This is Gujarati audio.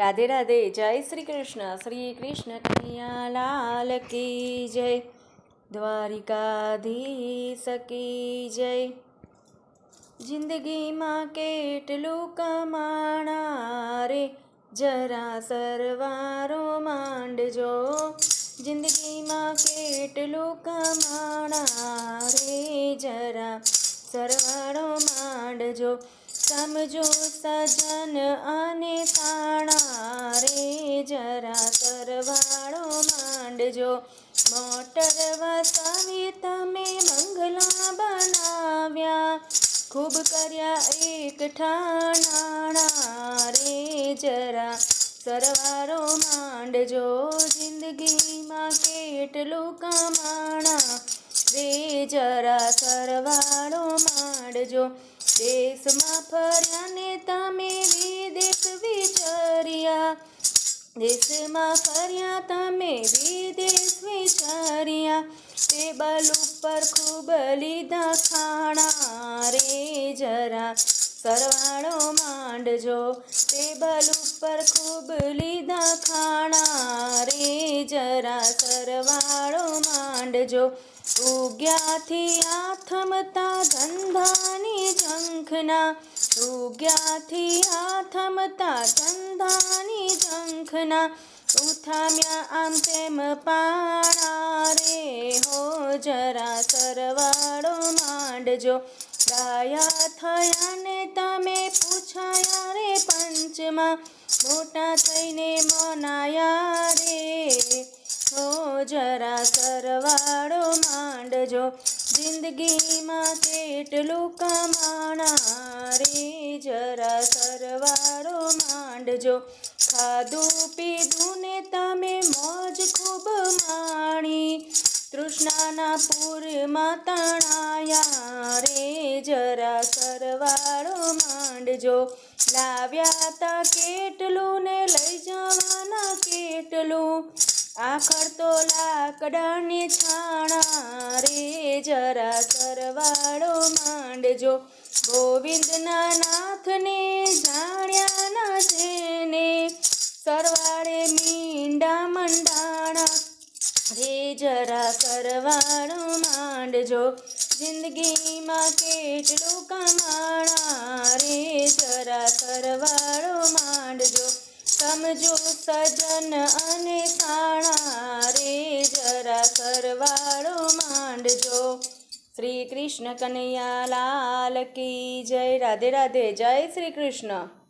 राधे राधे। जय श्री कृष्ण कन्हैया लाल की जय। द्वारिकाधीश की जय। जिंदगीમાં કેટલું કમાણા રે, જરા સરવારો માંડજો। જિંદગીમાં કેટલું કમાણા રે, જરા સરવાળો માંડજો। સમજો સજન અને સાણા રે, જરા સરવાળો માંડજો। મોટર વસાવી તમે બંગલા બનાવ્યા, ખૂબ કર્યા એકઠા નાણાં રે, જરા સરવાળો માંડજો। જિંદગીમાં કેટલું કમાણા રે, જરા સરવાળો માંડજો। દેશમાં ફર્યા ને તમે વિદેશ વિચાર્યા, દેશમાં ફર્યા તમે વિદેશ વિચાર્યા। ટેબલ ઉપર ખૂબ લીધા ખાણા રે, જરા સરવાળો માંડજો। ટેબલ ઉપર ખૂબ લીધા ખાણા રે, જરા સરવાળો માંડજો। ઉગ્યાથી આથમતા ધંધાની ઝંખના, ઉગ્યાથી આથમતા ધંધાની ઝંખના। ઉથામ્યા આમ તેમ પાણા રે, હો જરા સરવાળો માંડજો। ડાયા થયા ને તમે પૂછાયા રે પંચમાં, મોટા થઈને મનાયા રે, હો જરા સરવાળો માંડજો। જિંદગીમાં કેટલું કમાણા રે, જરા સરવાળો માંડજો। ખાધું પીધું ને તમે મોજ ખૂબ માણી, તૃષ્ણાના પૂરમાં તણાયા રે, જરા સરવાળો માંડજો। લાવ્યા તા કેટલું ને લઈ જવાના કેટલું, આખર તો લાકડાની છાણા રે, જરા સરવાળો માંડજો। ગોવિંદના નાથને જાણ્યા ના જેને, સરવાળે મીંડા મંડાણા રે, જરા સરવાળો માંડજો। જિંદગીમાં કેટલું કમાણા રે, જરા સરવાળો માંડજો। સમજો સજન અને સાણા રે, જરા સરવાળો માંડજો। શ્રી કૃષ્ણ કનૈયા લાલ કી જય। રાધે રાધે। જય શ્રી કૃષ્ણ।